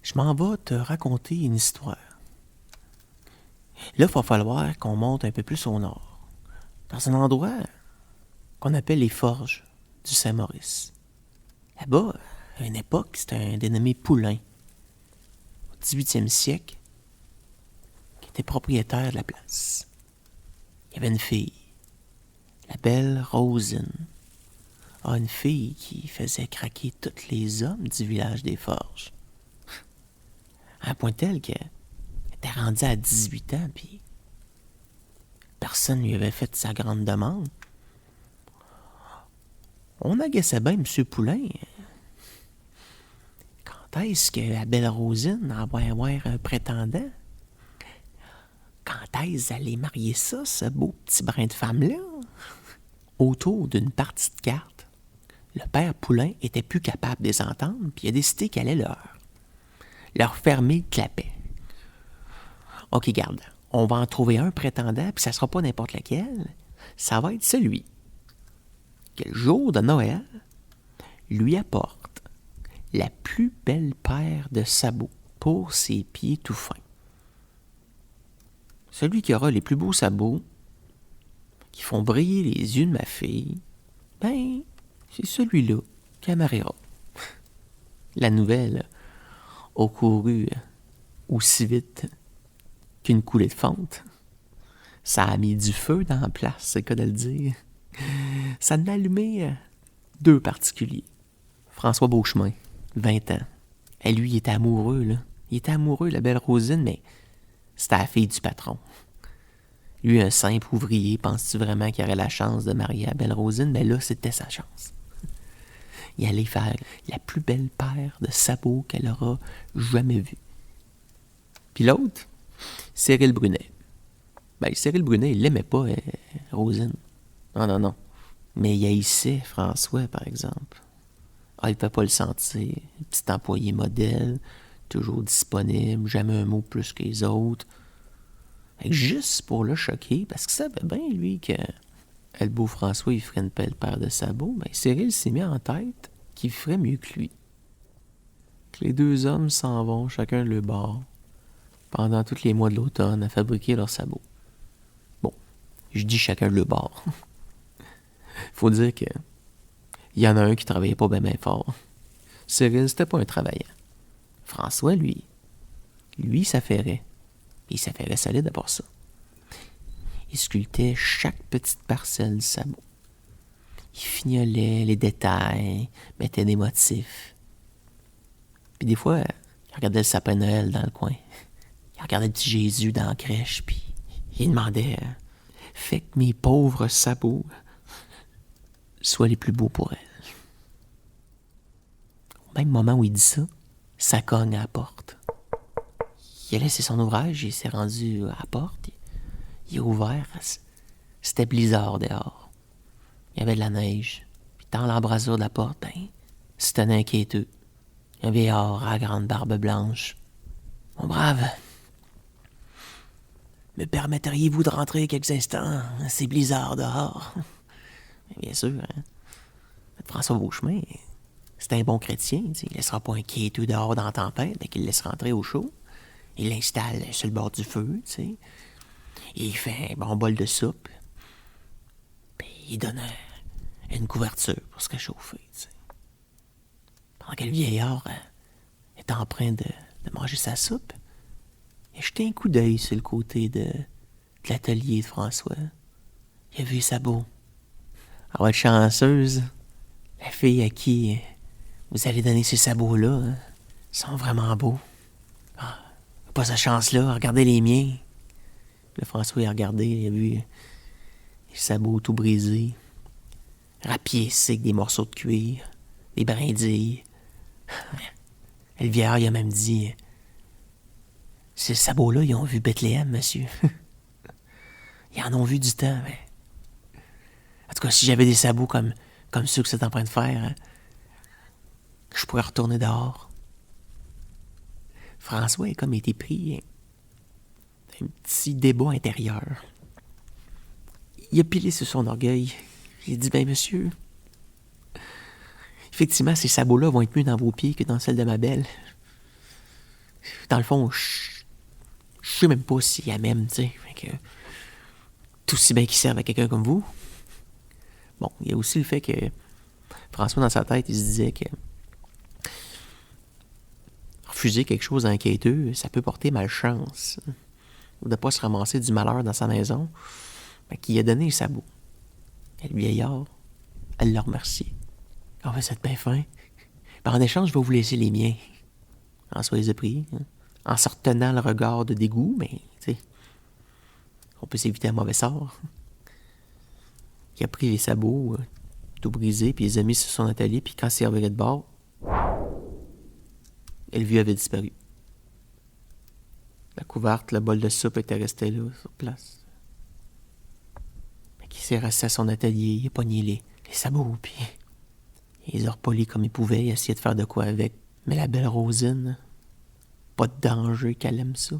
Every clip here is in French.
Je m'en vais te raconter une histoire. Là, il va falloir qu'on monte un peu plus au nord, dans un endroit qu'on appelle les Forges du Saint-Maurice. Là-bas, à une époque, c'était un dénommé Poulain, au 18e siècle, qui était propriétaire de la place. Il y avait une fille, la belle Rosine. Ah, une fille qui faisait craquer tous les hommes du village des Forges. À un point tel qu'elle était rendue à 18 ans, puis personne lui avait fait sa grande demande. On agaçait bien M. Poulain. Quand est-ce que la belle Rosine en va avoir un prétendant? Quand est-ce qu'elle allait marier ça, ce beau petit brin de femme-là? Autour d'une partie de cartes, le père Poulain était plus capable de les entendre, puis il a décidé qu'elle allait leur fermer le clapet. OK, garde, on va en trouver un prétendant, puis ça sera pas n'importe lequel. Ça va être celui que le jour de Noël lui apporte la plus belle paire de sabots pour ses pieds tout fins. Celui qui aura les plus beaux sabots, qui font briller les yeux de ma fille, ben, c'est celui-là qu'elle mariera. La nouvelle a couru aussi vite qu'une coulée de fonte. Ça a mis du feu dans la place, c'est le cas de le dire. Ça en a allumé deux particuliers. François Beauchemin, 20 ans. Et lui, il était amoureux, là. Il était amoureux, la belle Rosine, mais c'était la fille du patron. Lui, un simple ouvrier, penses-tu vraiment qu'il aurait la chance de marier la belle Rosine? Mais là, c'était sa chance. Il allait faire la plus belle paire de sabots qu'elle aura jamais vue. Puis l'autre, Cyril Brunet. Ben, Cyril Brunet, il l'aimait pas, Rosine. Non. Mais il haïssait François, par exemple. Ah, il ne peut pas le sentir. Petit employé modèle, toujours disponible, jamais un mot plus que les autres. Juste pour le choquer, parce qu'il savait bien, lui, que le beau François, il ferait une belle paire de sabots, ben Cyril s'est mis en tête qu'il ferait mieux que lui. Que les deux hommes s'en vont, chacun de leur bord, pendant tous les mois de l'automne, à fabriquer leurs sabots. Bon, je dis chacun de leur bord. Faut dire que il y en a un qui travaillait pas bien fort. Cyril, c'était pas un travaillant. François, lui, s'affairait. Il s'affairait solide à part ça. Il sculptait chaque petite parcelle du sabot. Il fignolait les détails, mettait des motifs. Puis des fois, il regardait le sapin de Noël dans le coin. Il regardait le petit Jésus dans la crèche, puis il demandait « Fais que mes pauvres sabots soient les plus beaux pour elle. » Au même moment où il dit ça, ça cogne à la porte. Il a laissé son ouvrage, il s'est rendu à la porte, il a ouvert, c'était blizzard dehors. Il y avait de la neige, puis dans l'embrasure de la porte, ben, c'était un inquiéteux. Un vieillard à grande barbe blanche. « Mon brave, me permetteriez-vous de rentrer quelques instants? C'est blizzard dehors. » Bien sûr, hein. François Beauchemin, c'est un bon chrétien, t'sais. Il laissera pas un quiéteux dehors dans la tempête, mais qu'il le laisse rentrer au chaud. Il l'installe sur le bord du feu, tu sais. Il fait un bon bol de soupe. Puis il donne une couverture pour se réchauffer, tu sais. Pendant que le vieillard est en train de manger sa soupe, il a jeté un coup d'œil sur le côté de l'atelier de François. Il a vu les sabots. Elle va être chanceuse. La fille à qui vous allez donner ces sabots-là, hein, sont vraiment beaux. Ah, pas sa chance-là, regardez les miens. Le François a regardé, il a vu les sabots tout brisés, rapiécés avec des morceaux de cuir, des brindilles. Le vieillard, il a même dit « Ces sabots-là, ils ont vu Bethléem, monsieur. » Ils en ont vu du temps, mais... En tout cas, si j'avais des sabots comme ceux que c'est en train de faire, hein, je pourrais retourner dehors. François a comme été pris un petit débat intérieur. Il a pilé sur son orgueil. Il a dit « Ben, monsieur, effectivement, ces sabots-là vont être mieux dans vos pieds que dans celles de ma belle. Dans le fond, je sais même pas si elle m'aime, tu sais. Fait que, tout si bien qu'il serve à quelqu'un comme vous. Bon, il y a aussi le fait que François, dans sa tête, il se disait que refuser quelque chose à un quêteux, ça peut porter malchance. Ou de pas se ramasser du malheur dans sa maison. Fait qu'il a donné les sabots. Et le vieillard, elle l'a remercié. Ah ouais, c'est bien fin. Ben, en échange, je vais vous laisser les miens. En soyez pris. Hein. En se retenant le regard de dégoût, mais, tu sais, on peut s'éviter un mauvais sort. Il a pris les sabots, tout brisés, puis il les a mis sur son atelier, puis quand il s'est reviré de bord, le vieux avait disparu. La couverte, le bol de soupe était resté là, sur place. Fait qu'il s'est resté à son atelier, il a pogné les sabots, puis il les a repolis comme il pouvait, il a essayé de faire de quoi avec. Mais la belle Rosine, pas de danger qu'elle aime ça.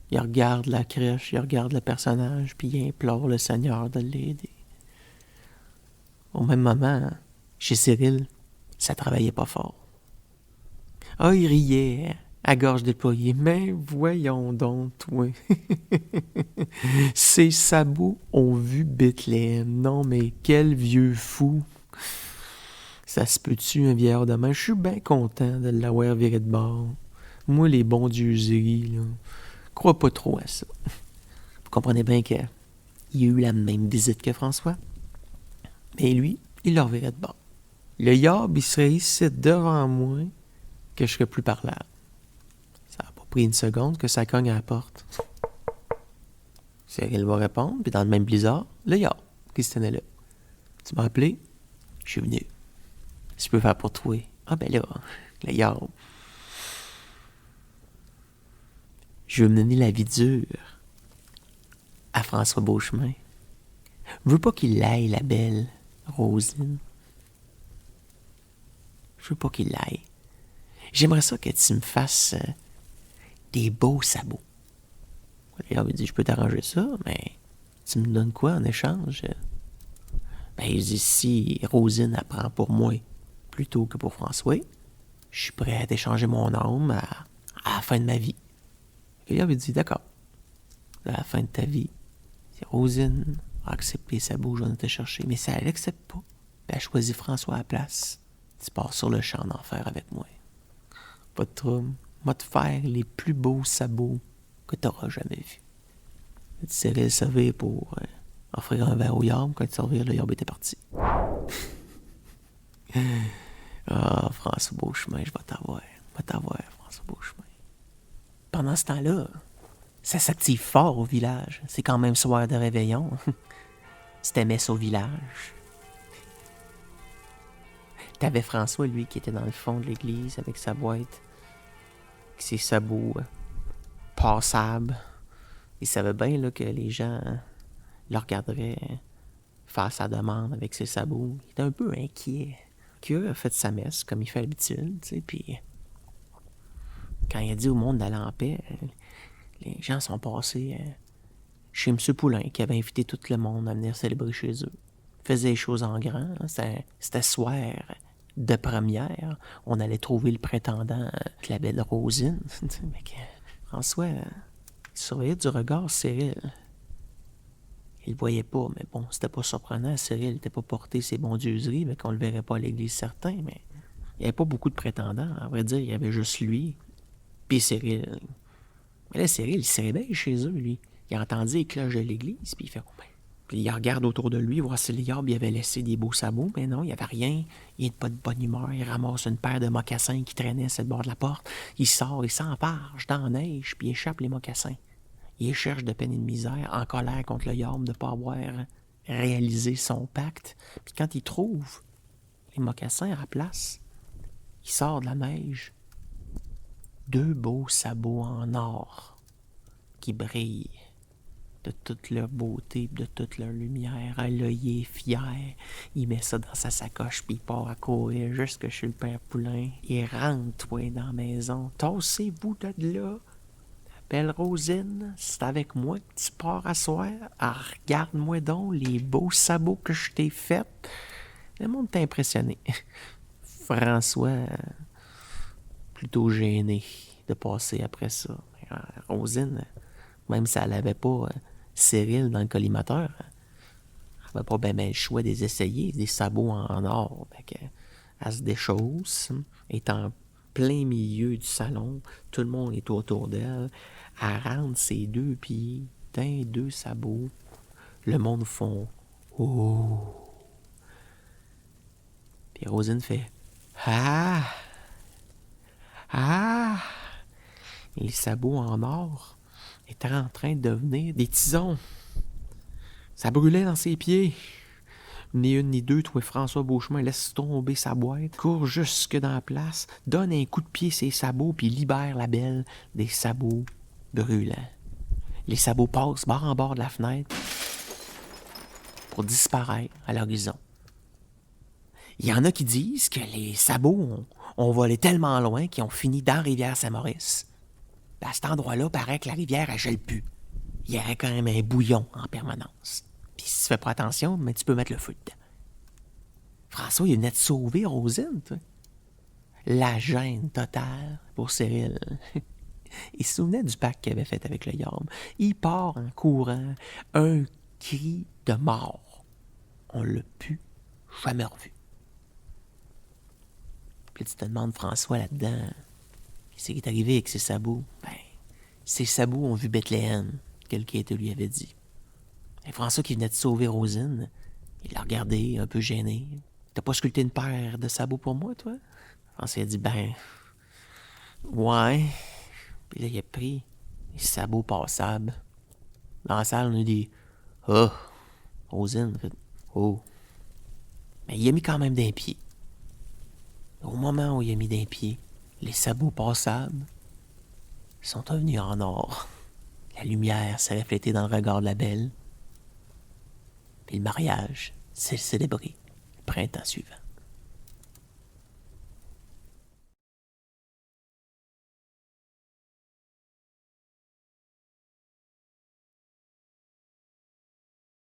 Il regarde la crèche, il regarde le personnage, puis il implore le Seigneur de l'aider. Au même moment, chez Cyril, ça travaillait pas fort. Ah, il riait, à gorge déployée. Mais voyons donc, toi. Ces sabots ont vu Bethléem. Non, mais quel vieux fou. Ça se peut-tu, un vieillard de main? Je suis bien content de l'avoir viré de bord. Moi, les bons dieuseries, là, crois pas trop à ça. Vous comprenez bien qu'il a eu la même visite que François. Mais lui, il l'a reviré de bord. Le yab, il serait ici devant moi que je serais plus parlable. Ça n'a pas pris une seconde que ça cogne à la porte. Cyril va répondre, puis dans le même blizzard, le yab qui se tenait là. Tu m'as appelé? Je suis venu. Si je peux faire pour toi. Ah ben là, le yab. Je veux mener la vie dure à François Beauchemin. Je veux pas qu'il l'aille, la belle Rosine. Je veux pas qu'il l'aille. J'aimerais ça que tu me fasses des beaux sabots. Il avait dit, je peux t'arranger ça, mais tu me donnes quoi en échange? Ben, il dit, si Rosine apprend pour moi plutôt que pour François, je suis prêt à t'échanger mon âme à la fin de ma vie. Il avait dit, d'accord. À la fin de ta vie, si Rosine a accepté les sabots, je vais te chercher. Mais si elle l'accepte pas, ben, elle choisit François à la place. Tu pars sur le champ d'enfer avec moi. Pas de trouble. Moi, te faire les plus beaux sabots que tu n'auras jamais vus. Tu serais le servir pour offrir un verre au yab. Quand tu servir, le yab était parti. Ah, François Beauchemin, je vais t'avoir. Je vais t'avoir, François Beauchemin. Pendant ce temps-là, ça s'active fort au village. C'est quand même soir de réveillon. C'était messe au village. T'avais François, lui, qui était dans le fond de l'église avec sa boîte, avec ses sabots passables. Il savait bien là, que les gens le regarderaient faire sa demande avec ses sabots. Il était un peu inquiet. Qu'il a fait sa messe, comme il fait d'habitude, tu sais, puis quand il a dit au monde d'aller en paix, les gens sont passés chez M. Poulain, qui avait invité tout le monde à venir célébrer chez eux. Il faisait les choses en grand. C'était soir de première. On allait trouver le prétendant, la belle Rosine. François, il surveillait du regard Cyril. Il le voyait pas, mais bon, c'était pas surprenant. Cyril n'était pas porté ses bondieuseries, mais qu'on le verrait pas à l'église certain, mais il n'y avait pas beaucoup de prétendants. À vrai dire, il y avait juste lui, puis Cyril. Mais là, Cyril, il se réveille chez eux, lui. Il a entendu les cloches de l'église, puis il fait « Puis il regarde autour de lui, voir si le yab avait laissé des beaux sabots. Mais non, il n'y avait rien. Il n'est pas de bonne humeur. Il ramasse une paire de mocassins qui traînaient sur le bord de la porte. Il sort, il s'emparge dans la neige, puis il échappe les mocassins. Il cherche de peine et de misère, en colère contre le yab de ne pas avoir réalisé son pacte. Puis quand il trouve les mocassins à la place, il sort de la neige. 2 beaux sabots en or qui brillent de toute leur beauté, de toute leur lumière. Là, il est fier. Il met ça dans sa sacoche, puis il part à courir jusque chez le père Poulain. Il rentre, toi, dans la maison. Tassez-vous de là. Belle Rosine, c'est avec moi que tu pars à soir. Ah, regarde-moi donc les beaux sabots que je t'ai faits. Le monde t'a impressionné. François, plutôt gêné. de passer après ça. Rosine, même si elle n'avait pas Cyril dans le collimateur, elle n'avait pas bien le choix des essayer, des sabots en or. Elle se déchausse, est en plein milieu du salon, tout le monde est autour d'elle, elle rentre ses 2 pieds dans 2 sabots, le monde fond « Oh ». Puis Rosine fait « Ah! Ah! » Et les sabots en or étaient en train de devenir des tisons. Ça brûlait dans ses pieds. Ni une ni deux, toi, François Beauchemin, laisse tomber sa boîte, court jusque dans la place, donne un coup de pied ses sabots, puis libère la belle des sabots brûlants. Les sabots passent bord en bord de la fenêtre pour disparaître à l'horizon. Il y en a qui disent que les sabots ont volé tellement loin qu'ils ont fini dans la rivière Saint-Maurice. À cet endroit-là, paraît que la rivière, elle gèle plus. Il y aurait quand même un bouillon en permanence. Puis si tu fais pas attention, mais tu peux mettre le feu dedans. François, il venait de sauver Rosine, toi. La gêne totale pour Cyril. Il se souvenait du pacte qu'il avait fait avec le Yam. Il part en courant, un cri de mort. On l'a plus jamais revu. Puis tu te demandes, François, là-dedans, qu'est-ce qui est arrivé avec ses sabots? Ben, ses sabots ont vu Bethléem, quel qu'était lui avait dit. Et François qui venait de sauver Rosine, il l'a regardé, un peu gêné. T'as pas sculpté une paire de sabots pour moi, toi? François a dit, ben, ouais. Puis là, il a pris les sabots passables. Dans la salle, on a dit, oh, Rosine, a fait, oh. Mais il a mis quand même d'un pied. Au moment où il a mis d'un pied, les sabots passables sont devenus en or. La lumière s'est reflétée dans le regard de la belle. Puis le mariage s'est célébré le printemps suivant.